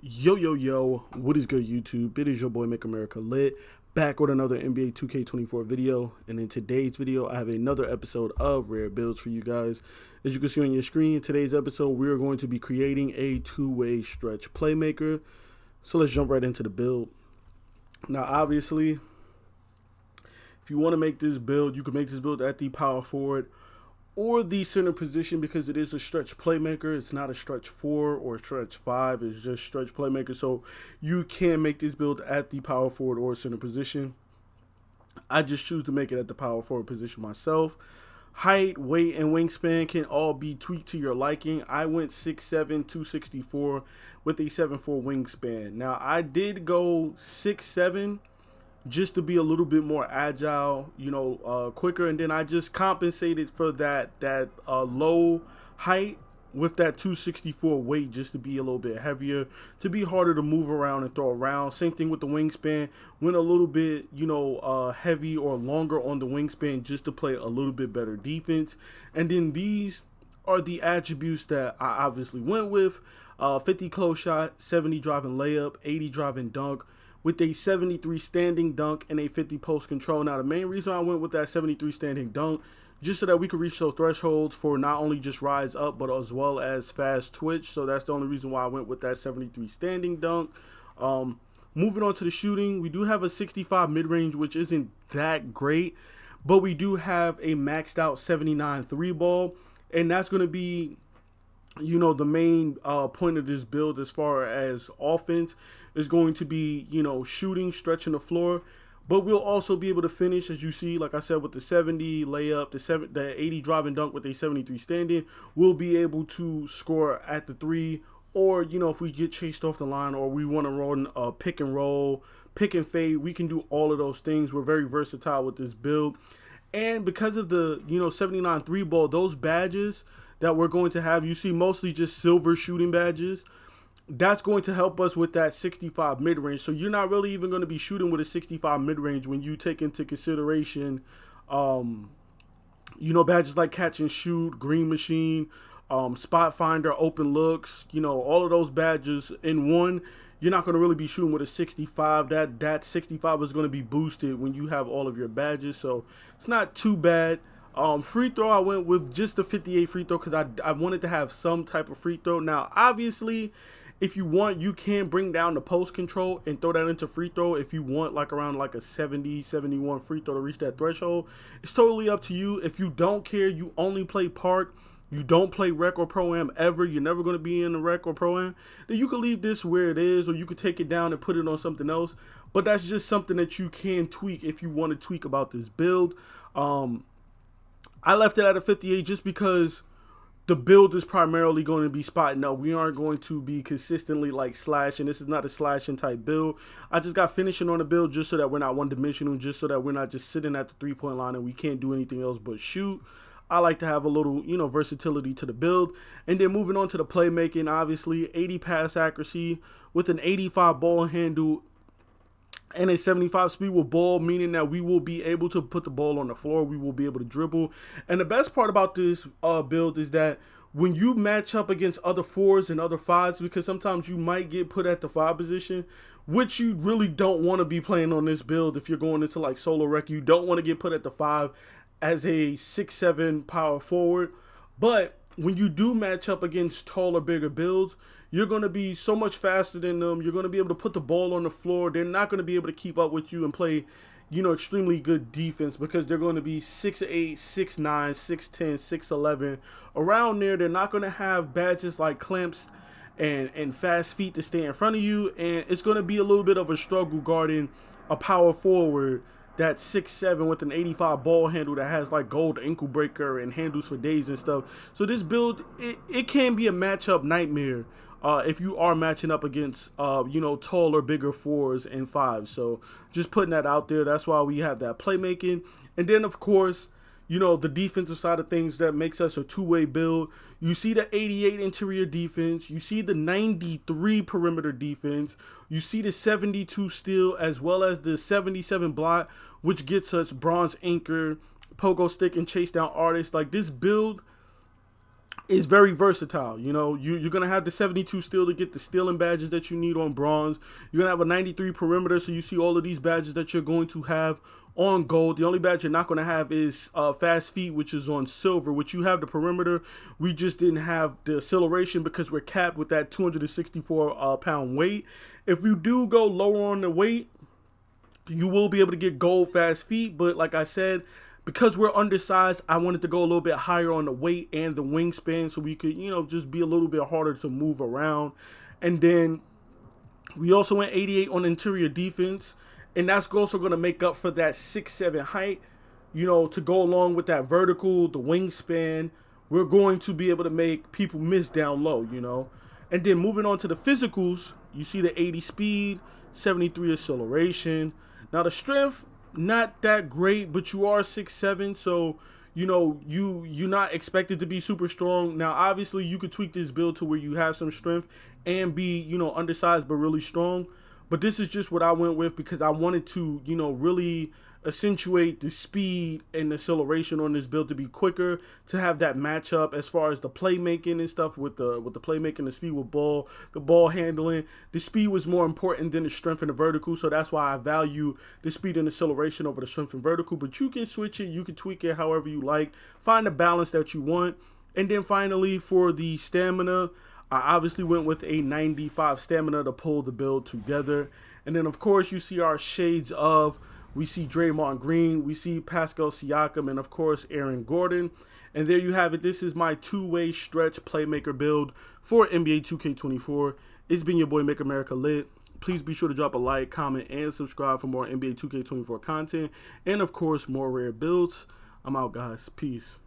Yo, what is good, YouTube? It is your boy Make America Lit, back with another NBA 2K24 video. And in today's video, I have another episode of Rare Builds for you guys. As you can see on your screen, today's episode, we are going to be creating a two-way stretch playmaker. So let's jump right into the build. Now, obviously, if you want to make this build, you can make this build at the power forward or the center position because it is a stretch playmaker. It's not a stretch 4 or stretch 5. It's just stretch playmaker. So you can make this build at the power forward or center position. I just choose to make it at the power forward position myself. Height, weight, and wingspan can all be tweaked to your liking. I went 6'7", 264 with a 7'4" wingspan. Now, I did go 6'7", just to be a little bit more agile, quicker. And then I just compensated for that low height with that 264 weight just to be a little bit heavier, to be harder to move around and throw around. Same thing with the wingspan. Went a little bit, heavy or longer on the wingspan just to play a little bit better defense. And then these are the attributes that I obviously went with. 50 close shot, 70 driving layup, 80 driving dunk, with a 73 standing dunk and a 50 post control. Now, the main reason I went with that 73 standing dunk, just so that we could reach those thresholds for not only just rise up, but as well as fast twitch. So that's the only reason why I went with that 73 standing dunk. Moving on to the shooting, we do have a 65 mid-range, which isn't that great, but we do have a maxed out 79 three ball, and that's going to be the main point of this build as far as offense is going to be, shooting, stretching the floor. But we'll also be able to finish, as you see, like I said, with the 70 layup, the 80 driving dunk with a 73 standing. We'll be able to score at the three, or, if we get chased off the line, or we want to run a pick and roll, pick and fade, we can do all of those things. We're very versatile with this build. And because of the, 79 three ball, those badges that we're going to have, you see mostly just silver shooting badges. That's going to help us with that 65 mid-range. So you're not really even going to be shooting with a 65 mid-range when you take into consideration, badges like catch and shoot, green machine, spot finder, open looks, all of those badges in one. You're not going to really be shooting with a 65. That 65 is going to be boosted when you have all of your badges. So it's not too bad. Free throw, I went with just the 58 free throw because I wanted to have some type of free throw. Now, obviously, if you want, you can bring down the post control and throw that into free throw if you want, around a 70, 71 free throw to reach that threshold. It's totally up to you. If you don't care, you only play park, you don't play rec or pro-am ever, you're never going to be in the rec or pro-am, then you can leave this where it is, or you could take it down and put it on something else. But that's just something that you can tweak if you want to tweak about this build. I left it at a 58 just because the build is primarily going to be spotting up. We aren't going to be consistently slashing. This is not a slashing type build. I just got finishing on the build just so that we're not one-dimensional, just so that we're not just sitting at the three-point line and we can't do anything else but shoot. I like to have a little, versatility to the build. And then moving on to the playmaking, obviously, 80 pass accuracy with an 85 ball handle and a 75 speed with ball, meaning that we will be able to put the ball on the floor. We will be able to dribble. And the best part about this build is that when you match up against other 4s and other 5s, because sometimes you might get put at the 5 position, which you really don't want to be playing on this build. If you're going into solo rec, you don't want to get put at the 5 as a 6'7" power forward. But when you do match up against taller, bigger builds, you're going to be so much faster than them. You're going to be able to put the ball on the floor. They're not going to be able to keep up with you and play, extremely good defense because they're going to be 6'8", 6'9", 6'10", 6'11". Around there, they're not going to have badges like clamps and fast feet to stay in front of you. And it's going to be a little bit of a struggle guarding a power forward that's 6'7" with an 85 ball handle that has gold ankle breaker and handles for days and stuff. So this build, it can be a matchup nightmare if you are matching up against taller, bigger 4s and 5s. So just putting that out there. That's why we have that playmaking. And then of course, the defensive side of things that makes us a two-way build. You see the 88 interior defense. You see the 93 perimeter defense. You see the 72 steal as well as the 77 block, which gets us bronze anchor, pogo stick, and chase down artists. This build is very versatile. You know, you're going to have the 72 steel to get the stealing badges that you need on bronze. You're going to have a 93 perimeter, so you see all of these badges that you're going to have on gold. The only badge you're not going to have is fast feet, which is on silver, which you have the perimeter. We just didn't have the acceleration because we're capped with that 264 pound weight. If you do go lower on the weight, you will be able to get gold fast feet, but like I said, because we're undersized, I wanted to go a little bit higher on the weight and the wingspan so we could, you know, just be a little bit harder to move around. And then we also went 88 on interior defense, and that's also going to make up for that 6'7" height, you know, to go along with that vertical, the wingspan. We're going to be able to make people miss down low, you know. And then moving on to the physicals, you see the 80 speed, 73 acceleration. Now the strength, not that great, but you are 6'7", so you know you're not expected to be super strong. Now obviously you could tweak this build to where you have some strength and be, you know, undersized but really strong. But this is just what I went with because I wanted to, you know, really accentuate the speed and acceleration on this build to be quicker, to have that matchup as far as the playmaking and stuff with the playmaking, the speed with ball, the ball handling. The speed was more important than the strength and the vertical, so that's why I value the speed and acceleration over the strength and vertical. But you can switch it, you can tweak it however you like, find the balance that you want. And then finally for the stamina, I obviously went with a 95 stamina to pull the build together. And then of course you see our shades of, we see Draymond Green, we see Pascal Siakam, and of course Aaron Gordon. And there you have it. This is my two-way stretch playmaker build for NBA 2K24. It's been your boy Make America Lit. Please be sure to drop a like, comment, and subscribe for more NBA 2K24 content. And of course, more rare builds. I'm out, guys. Peace.